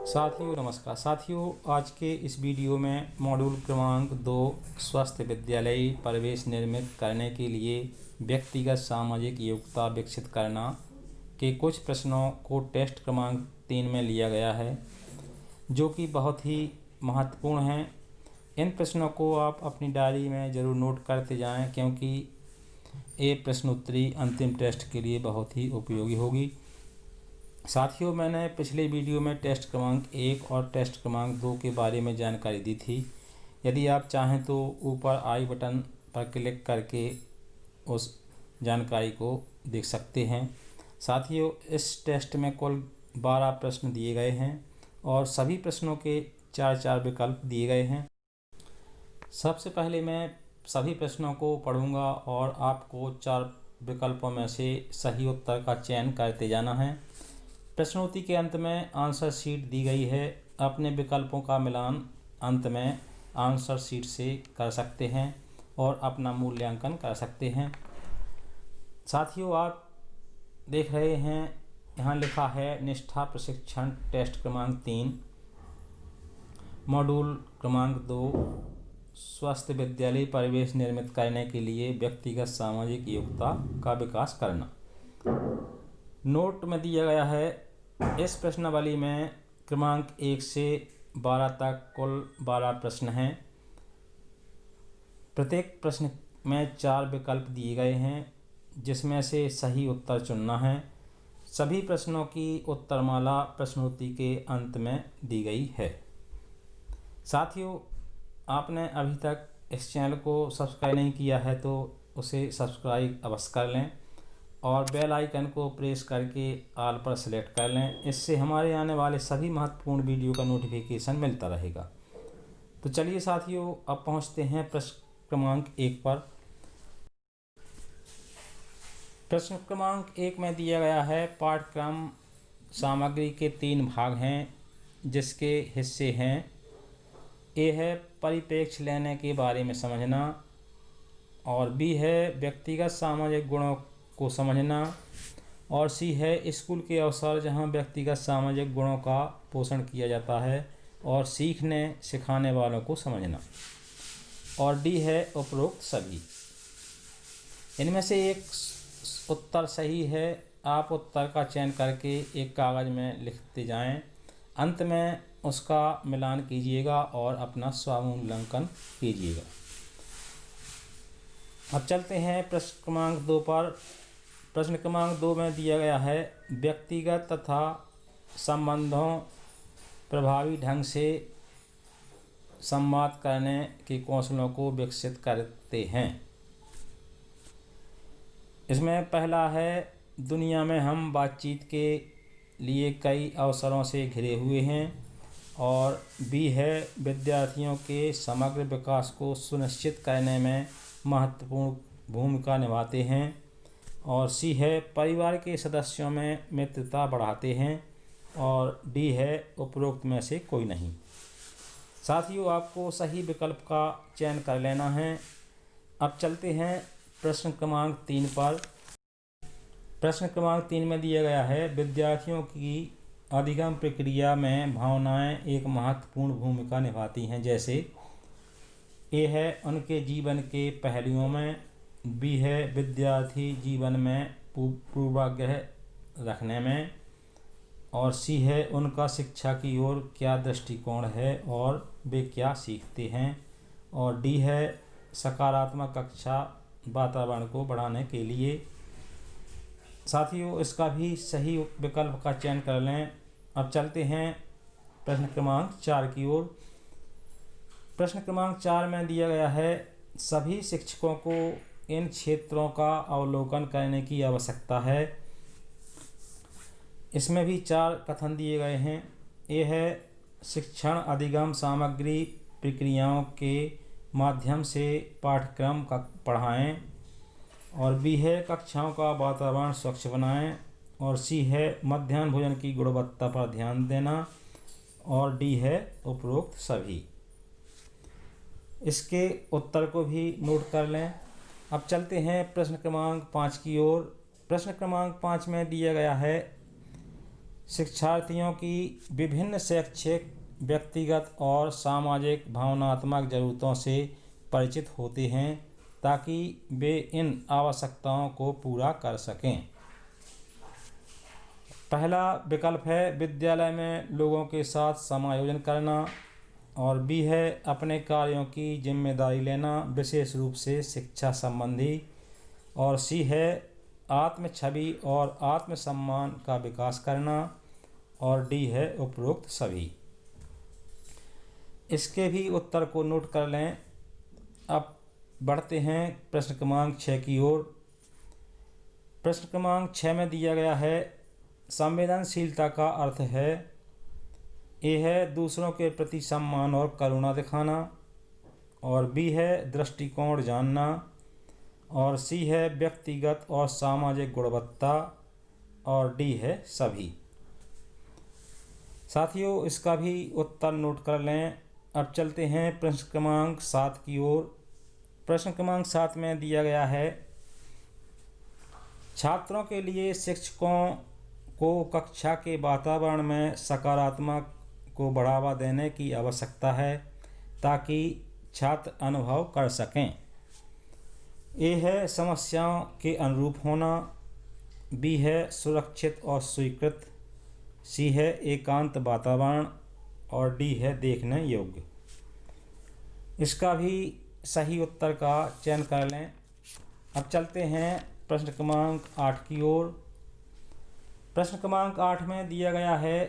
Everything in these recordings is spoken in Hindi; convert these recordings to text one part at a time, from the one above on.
साथियों नमस्कार। साथियों, आज के इस वीडियो में मॉड्यूल क्रमांक 2 स्वस्थ विद्यालय परिवेश निर्मित करने के लिए व्यक्तिगत सामाजिक योग्यता विकसित करना के कुछ प्रश्नों को टेस्ट क्रमांक 3 में लिया गया है, जो कि बहुत ही महत्वपूर्ण हैं। इन प्रश्नों को आप अपनी डायरी में ज़रूर नोट करते जाएं, क्योंकि ये प्रश्नोत्तरी अंतिम टेस्ट के लिए बहुत ही उपयोगी होगी। साथियों, मैंने पिछले वीडियो में टेस्ट क्रमांक 1 और टेस्ट क्रमांक 2 के बारे में जानकारी दी थी। यदि आप चाहें तो ऊपर आई बटन पर क्लिक करके उस जानकारी को देख सकते हैं। साथियों, इस टेस्ट में कुल 12 प्रश्न दिए गए हैं और सभी प्रश्नों के 4-4 विकल्प दिए गए हैं। सबसे पहले मैं सभी प्रश्नों को पढ़ूंगा और आपको 4 विकल्पों में से सही उत्तर का चयन करते जाना है। प्रश्नोत्तरी के अंत में आंसर शीट दी गई है। अपने विकल्पों का मिलान अंत में आंसर शीट से कर सकते हैं और अपना मूल्यांकन कर सकते हैं। साथियों, आप देख रहे हैं यहाँ लिखा है निष्ठा प्रशिक्षण टेस्ट क्रमांक 3 मॉड्यूल क्रमांक 2 स्वस्थ विद्यालय परिवेश निर्मित करने के लिए व्यक्तिगत सामाजिक योग्यता का विकास करना। नोट में दिया गया है, इस प्रश्नावली में क्रमांक 1 से 12 तक कुल 12 प्रश्न हैं। प्रत्येक प्रश्न में 4 विकल्प दिए गए हैं, जिसमें से सही उत्तर चुनना है। सभी प्रश्नों की उत्तरमाला प्रश्नोत्तरी के अंत में दी गई है। साथियों, आपने अभी तक इस चैनल को सब्सक्राइब नहीं किया है तो उसे सब्सक्राइब अवश्य कर लें और बेल आइकन को प्रेस करके ऑल पर सेलेक्ट कर लें। इससे हमारे आने वाले सभी महत्वपूर्ण वीडियो का नोटिफिकेशन मिलता रहेगा। तो चलिए साथियों, अब पहुंचते हैं प्रश्न क्रमांक 1 पर। प्रश्न क्रमांक 1 में दिया गया है, पाठ्यक्रम सामग्री के 3 भाग हैं, जिसके हिस्से हैं। ए है परिप्रेक्ष्य लेने के बारे में समझना, और बी है व्यक्तिगत सामाजिक गुणों को समझना, और सी है स्कूल के अवसर जहां व्यक्तिगत सामाजिक गुणों का पोषण किया जाता है, और सीखने सिखाने वालों को समझना, और डी है उपरोक्त सभी। इनमें से एक उत्तर सही है। आप उत्तर का चयन करके एक कागज़ में लिखते जाएं। अंत में उसका मिलान कीजिएगा और अपना स्वमूल्यांकन कीजिएगा। अब चलते हैं प्रश्न क्रमांक 2 पर। प्रश्न क्रमांक 2 में दिया गया है, व्यक्तिगत तथा संबंधों प्रभावी ढंग से संवाद करने के कौशलों को विकसित करते हैं। इसमें पहला है, दुनिया में हम बातचीत के लिए कई अवसरों से घिरे हुए हैं, और बी है विद्यार्थियों के समग्र विकास को सुनिश्चित करने में महत्वपूर्ण भूमिका निभाते हैं, और सी है परिवार के सदस्यों में मित्रता बढ़ाते हैं, और डी है उपरोक्त में से कोई नहीं। साथियों, आपको सही विकल्प का चयन कर लेना है। अब चलते हैं प्रश्न क्रमांक 3 पर। प्रश्न क्रमांक 3 में दिया गया है, विद्यार्थियों की अधिगम प्रक्रिया में भावनाएं एक महत्वपूर्ण भूमिका निभाती हैं, जैसे ए है उनके जीवन के पहलुओं में, बी है विद्यार्थी जीवन में पूर्वाग्रह रखने में, और सी है उनका शिक्षा की ओर क्या दृष्टिकोण है और वे क्या सीखते हैं, और डी है सकारात्मक कक्षा वातावरण को बढ़ाने के लिए। साथियों, इसका भी सही विकल्प का चयन कर लें। अब चलते हैं प्रश्न क्रमांक 4 की ओर। प्रश्न क्रमांक 4 में दिया गया है, सभी शिक्षकों को इन क्षेत्रों का अवलोकन करने की आवश्यकता है। इसमें भी 4 कथन दिए गए हैं। ए है शिक्षण अधिगम सामग्री प्रक्रियाओं के माध्यम से पाठ्यक्रम का पढ़ाएं, और बी है कक्षाओं का वातावरण स्वच्छ बनाएं, और सी है मध्याह्न भोजन की गुणवत्ता पर ध्यान देना, और डी है उपरोक्त सभी। इसके उत्तर को भी नोट कर लें। अब चलते हैं प्रश्न क्रमांक 5 की ओर। प्रश्न क्रमांक 5 में दिया गया है, शिक्षार्थियों की विभिन्न शैक्षिक, व्यक्तिगत और सामाजिक भावनात्मक ज़रूरतों से परिचित होते हैं ताकि वे इन आवश्यकताओं को पूरा कर सकें। पहला विकल्प है विद्यालय में लोगों के साथ समायोजन करना, और बी है अपने कार्यों की जिम्मेदारी लेना, विशेष रूप से शिक्षा संबंधी, और सी है आत्म छवि और आत्मसम्मान का विकास करना, और डी है उपरोक्त सभी। इसके भी उत्तर को नोट कर लें। अब बढ़ते हैं प्रश्न क्रमांक 6 की ओर। प्रश्न क्रमांक 6 में दिया गया है, संवेदनशीलता का अर्थ है, ए है दूसरों के प्रति सम्मान और करुणा दिखाना, और बी है दृष्टिकोण जानना, और सी है व्यक्तिगत और सामाजिक गुणवत्ता, और डी है सभी। साथियों, इसका भी उत्तर नोट कर लें। अब चलते हैं प्रश्न क्रमांक 7 की ओर। प्रश्न क्रमांक 7 में दिया गया है, छात्रों के लिए शिक्षकों को कक्षा के वातावरण में सकारात्मक को बढ़ावा देने की आवश्यकता है ताकि छात्र अनुभव कर सकें। ए है समस्याओं के अनुरूप होना, बी है सुरक्षित और स्वीकृत, सी है एकांत वातावरण, और डी है देखने योग्य। इसका भी सही उत्तर का चयन कर लें। अब चलते हैं प्रश्न क्रमांक 8 की ओर। प्रश्न क्रमांक 8 में दिया गया है,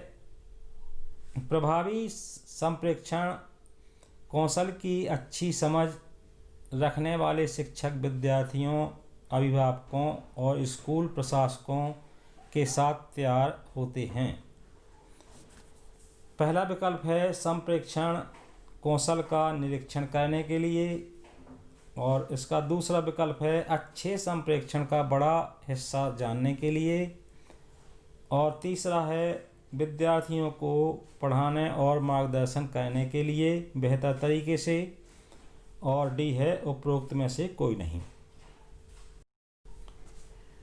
प्रभावी संप्रेषण कौशल की अच्छी समझ रखने वाले शिक्षक विद्यार्थियों, अभिभावकों और स्कूल प्रशासकों के साथ तैयार होते हैं। पहला विकल्प है संप्रेषण कौशल का निरीक्षण करने के लिए, और इसका दूसरा विकल्प है अच्छे संप्रेषण का बड़ा हिस्सा जानने के लिए, और तीसरा है विद्यार्थियों को पढ़ाने और मार्गदर्शन करने के लिए बेहतर तरीके से, और डी है उपरोक्त में से कोई नहीं।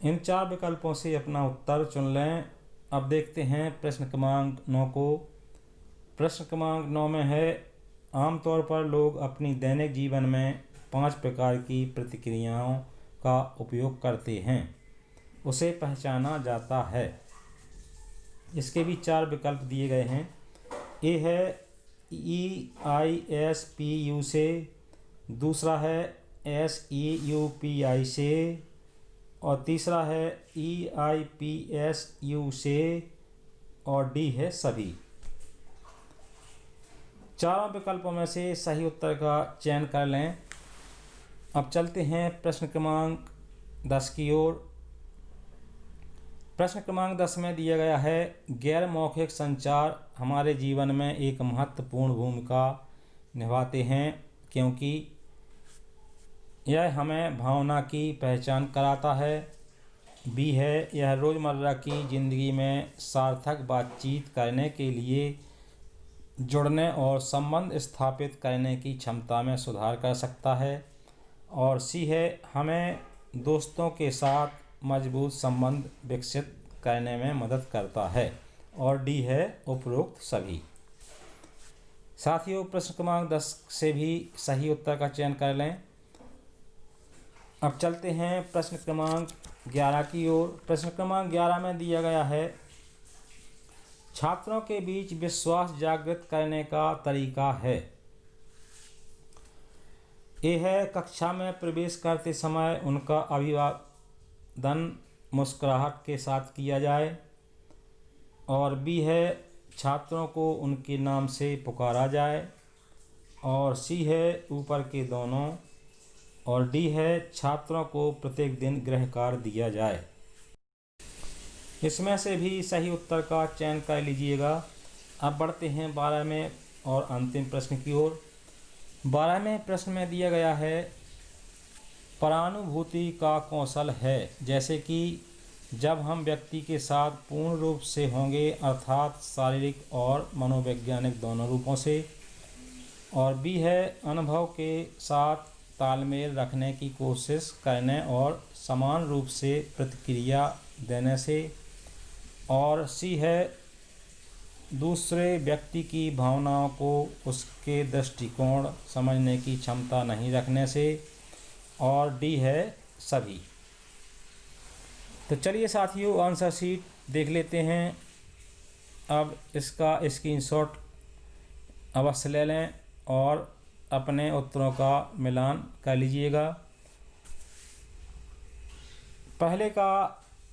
इन 4 विकल्पों से अपना उत्तर चुन लें। अब देखते हैं प्रश्न क्रमांक 9 को। प्रश्न क्रमांक 9 में है, आमतौर पर लोग अपनी दैनिक जीवन में 5 प्रकार की प्रतिक्रियाओं का उपयोग करते हैं, उसे पहचाना जाता है। इसके भी 4 विकल्प दिए गए हैं। ए है EISPU से, दूसरा है SEUPI से, और तीसरा है EIPSU से, और डी है सभी। चारों विकल्पों में से सही उत्तर का चयन कर लें। अब चलते हैं प्रश्न क्रमांक 10 की ओर। प्रश्न क्रमांक 10 में दिया गया है, गैर मौखिक संचार हमारे जीवन में एक महत्वपूर्ण भूमिका निभाते हैं क्योंकि यह हमें भावना की पहचान कराता है। बी है, यह रोज़मर्रा की ज़िंदगी में सार्थक बातचीत करने के लिए जुड़ने और संबंध स्थापित करने की क्षमता में सुधार कर सकता है, और सी है, हमें दोस्तों के साथ मजबूत संबंध विकसित करने में मदद करता है, और डी है उपरोक्त सभी। साथियों, प्रश्न क्रमांक 10 से भी सही उत्तर का चयन कर लें। अब चलते हैं प्रश्न क्रमांक 11 की ओर। प्रश्न क्रमांक 11 में दिया गया है, छात्रों के बीच विश्वास जागृत करने का तरीका है। ए है, कक्षा में प्रवेश करते समय उनका अभिवादन मुस्कुराहट के साथ किया जाए, और बी है, छात्रों को उनके नाम से पुकारा जाए, और सी है ऊपर के दोनों, और डी है छात्रों को प्रत्येक दिन गृह कार्य दिया जाए। इसमें से भी सही उत्तर का चयन कर लीजिएगा। अब बढ़ते हैं 12वें और अंतिम प्रश्न की ओर। 12वें प्रश्न में दिया गया है, परानुभूति का कौशल है, जैसे कि जब हम व्यक्ति के साथ पूर्ण रूप से होंगे, अर्थात शारीरिक और मनोवैज्ञानिक दोनों रूपों से, और बी है अनुभव के साथ तालमेल रखने की कोशिश करने और समान रूप से प्रतिक्रिया देने से। और सी है दूसरे व्यक्ति की भावनाओं को उसके दृष्टिकोण समझने की क्षमता नहीं रखने से। और डी है सभी। तो चलिए साथियों, आंसर शीट देख लेते हैं। अब इसका स्क्रीनशॉट अवश्य ले लें और अपने उत्तरों का मिलान कर लीजिएगा। पहले का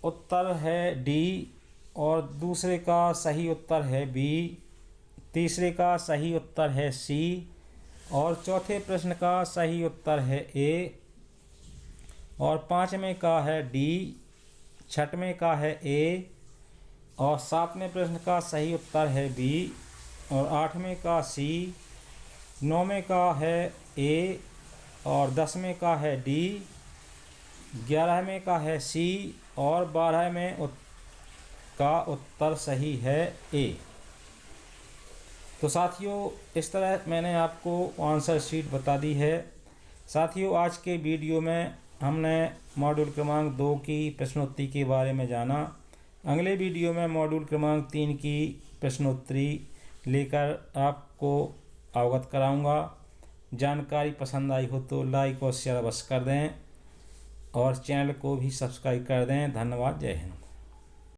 उत्तर है डी और दूसरे का सही उत्तर है बी। तीसरे का सही उत्तर है सी और चौथे प्रश्न का सही उत्तर है ए। और पाँचवें का है डी, छठवें का है ए और सातवें प्रश्न का सही उत्तर है बी और आठवें का सी, नौवें का है ए और 10वें का है डी, 11वें का है सी और 12वें का उत्तर सही है ए। तो साथियों, इस तरह मैंने आपको आंसर शीट बता दी है। साथियों, आज के वीडियो में हमने मॉड्यूल क्रमांक 2 की प्रश्नोत्तरी के बारे में जाना। अगले वीडियो में मॉड्यूल क्रमांक 3 की प्रश्नोत्तरी लेकर आपको अवगत कराऊंगा। जानकारी पसंद आई हो तो लाइक और शेयर अवश्य कर दें और चैनल को भी सब्सक्राइब कर दें। धन्यवाद। जय हिंद।